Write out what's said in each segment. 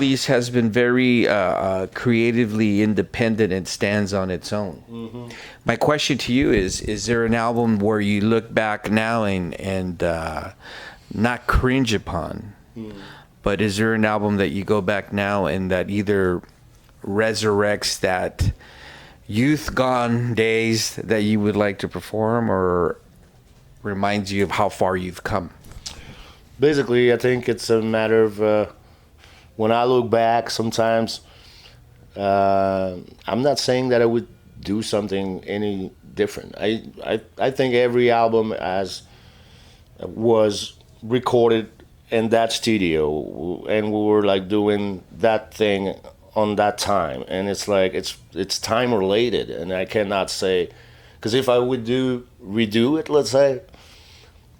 release has been very creatively independent and stands on its own. My question to you is there an album where you look back now and not cringe upon, but is there an album that you go back now and that either resurrects that youth gone days that you would like to perform, or reminds you of how far you've come? Basically, I think it's a matter of when I look back, sometimes I'm not saying that I would do something any different. I think every album was recorded in that studio, and we were like doing that thing on that time, and it's like it's time related, and I cannot say, because if I would redo it, let's say,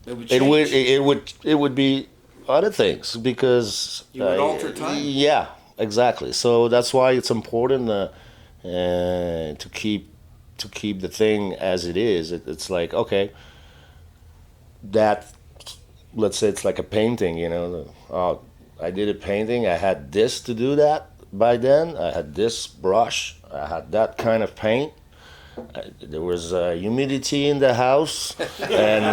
it would be other things, because you would alter time. Yeah, exactly. So that's why it's important to keep the thing as it is. It's like, okay, that, let's say it's like a painting, you know. I did a painting. I had this to do that by then. I had this brush. I had that kind of paint. There was humidity in the house, and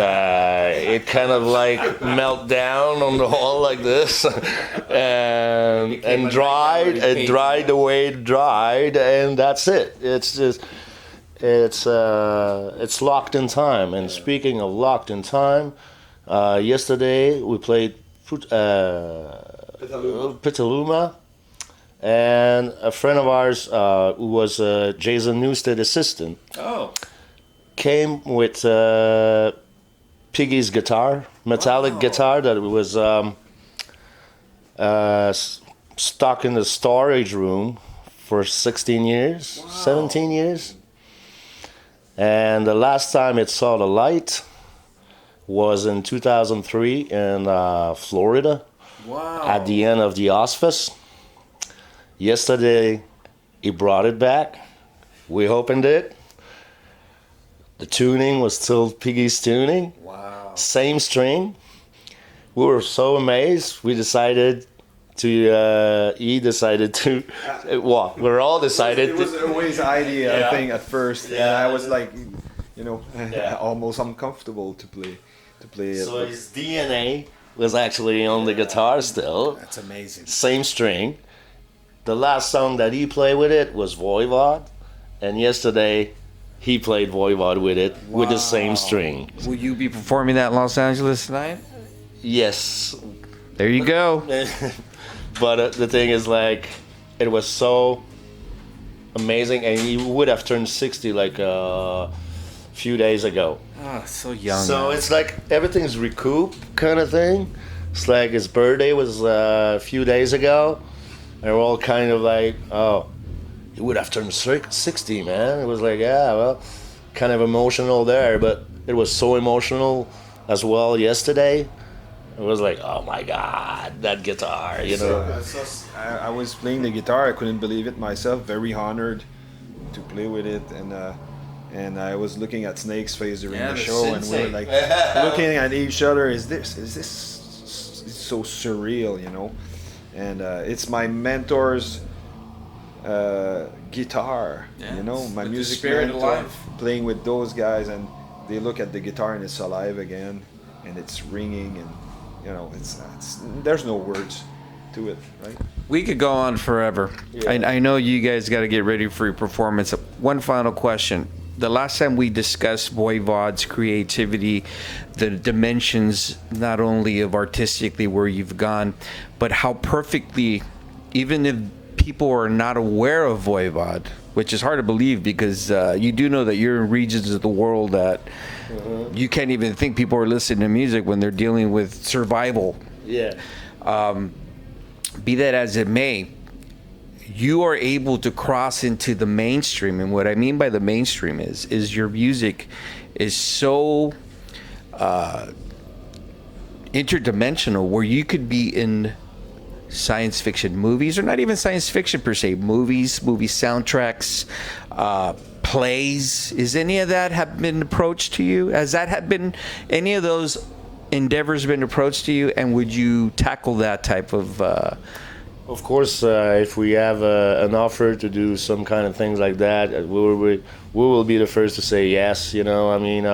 it kind of like melt down on the wall like this, and dried. It dried the way it dried, and that's it. It's just it's locked in time. And speaking of locked in time, yesterday we played Petaluma. And a friend of ours, who was Jason Newsted assistant, came with Piggy's guitar, metallic guitar that was stuck in the storage room for 16 years, 17 years. And the last time it saw the light was in 2003 in Florida, at the end of the Ozfest. Yesterday, he brought it back. We opened it. The tuning was still Piggy's tuning. Wow. Same string. We were so amazed. We decided to, he decided to, well, we were all decided. It was always idea, I think, at first. Yeah. And I was like, you know, almost uncomfortable to play it. So his DNA was actually on the guitar still. That's amazing. Same string. The last song that he played with it was Voivod, and yesterday he played Voivod with it with the same string. Will you be performing that in Los Angeles tonight? Yes. There you go. But the thing is, like, it was so amazing, and he would have turned 60 like a few days ago. Oh, so young. So it's like everything's recouped kind of thing. It's like his birthday was a few days ago. And we're all kind of like, oh, he would have turned 60, man. It was like, yeah, well, kind of emotional there. But it was so emotional as well yesterday. It was like, oh my God, that guitar, you know. I was playing the guitar. I couldn't believe it myself. Very honored to play with it. And I was looking at Snake's face during the show. And we were like looking at each other. Is this it's so surreal, you know? And it's my mentor's guitar, you know, my music mentor, playing with those guys, and they look at the guitar and it's alive again, and it's ringing, and you know, it's there's no words to it, right? We could go on forever. Yeah. I know you guys got to get ready for your performance. One final question. The last time we discussed Voivod's creativity, the dimensions not only of artistically where you've gone, but how perfectly, even if people are not aware of Voivod, which is hard to believe because you do know that you're in regions of the world that you can't even think people are listening to music when they're dealing with survival. Yeah. Be that as it may, you are able to cross into the mainstream, and what I mean by the mainstream is your music is so interdimensional, where you could be in science fiction movies, or not even science fiction per se, movie soundtracks, plays. Is any of that have been approached to you? Has that have been any of those endeavors been approached to you, and would you tackle that type of Of course, if we have an offer to do some kind of things like that, we will be the first to say yes. You know, I mean,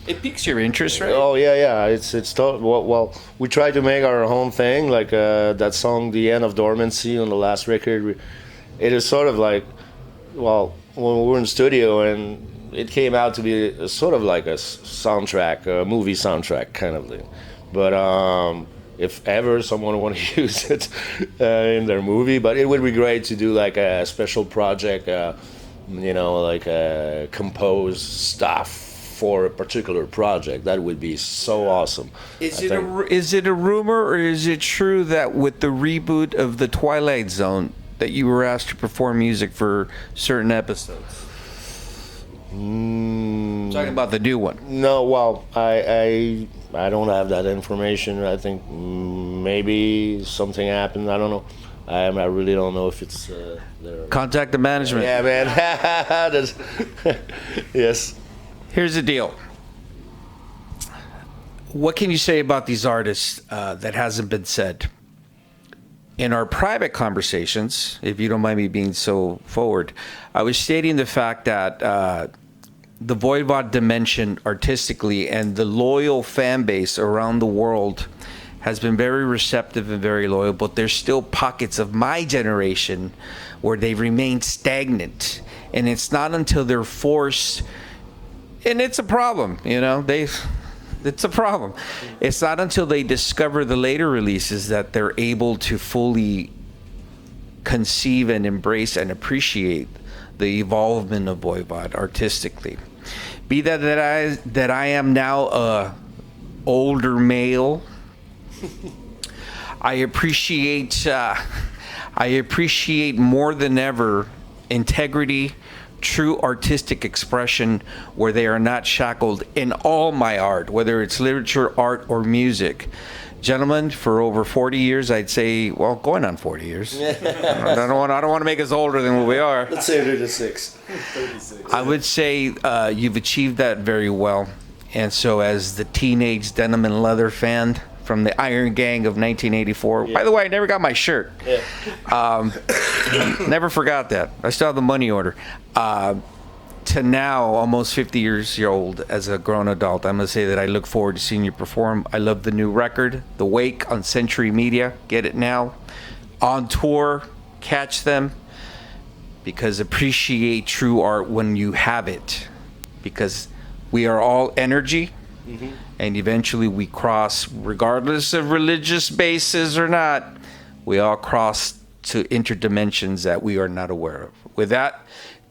It piques your interest, right? oh yeah, yeah. It's well, we try to make our own thing, like that song, "The End of Dormancy" on the last record. It is sort of like, well, when we were in the studio, and it came out to be sort of like a soundtrack, a movie soundtrack kind of thing. But if ever someone want to use it in their movie, but it would be great to do like a special project, you know, like compose stuff for a particular project. That would be so awesome. Is it a rumor, or is it true that with the reboot of the Twilight Zone that you were asked to perform music for certain episodes? Talking about the new one. No, well, I don't have that information. I think maybe something happened. I don't know. I really don't know if it's there. Contact the management. Yeah, man. Yes. Here's the deal. What can you say about these artists that hasn't been said? In our private conversations, if you don't mind me being so forward, I was stating the fact that the Voivod dimension artistically and the loyal fan base around the world has been very receptive and very loyal, but there's still pockets of my generation where they remain stagnant. And it's not until they're forced, and it's a problem, you know, it's a problem. It's not until they discover the later releases that they're able to fully conceive and embrace and appreciate the evolvement of Voivod artistically. Be that I am now a older male, I appreciate more than ever integrity, true artistic expression where they are not shackled in all my art, whether it's literature, art, or music. Gentlemen, for over 40 years, I'd say, well, going on 40 years. I don't want to make us older than what we are. Let's say 36. 36. I would say you've achieved that very well. And so as the teenage denim and leather fan from the Iron Gang of 1984. Yeah. By the way, I never got my shirt. Yeah. Never forgot that. I still have the money order. To now, almost 50 years old as a grown adult, I'm going to say that I look forward to seeing you perform. I love the new record, The Wake, on Century Media. Get it now. On tour, catch them. Because appreciate true art when you have it. Because we are all energy. Mm-hmm. And eventually we cross, regardless of religious basis or not, we all cross to interdimensions that we are not aware of. With that,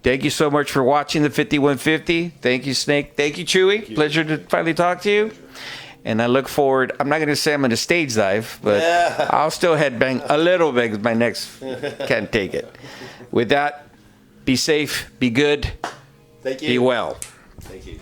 thank you so much for watching the 5150. Thank you, Snake. Thank you, Chewy. Pleasure to finally talk to you. And I look forward, I'm not going to say I'm going to stage dive, but I'll still headbang a little bit because my necks can't take it. With that, be safe, be good, Thank you. Be well. Thank you.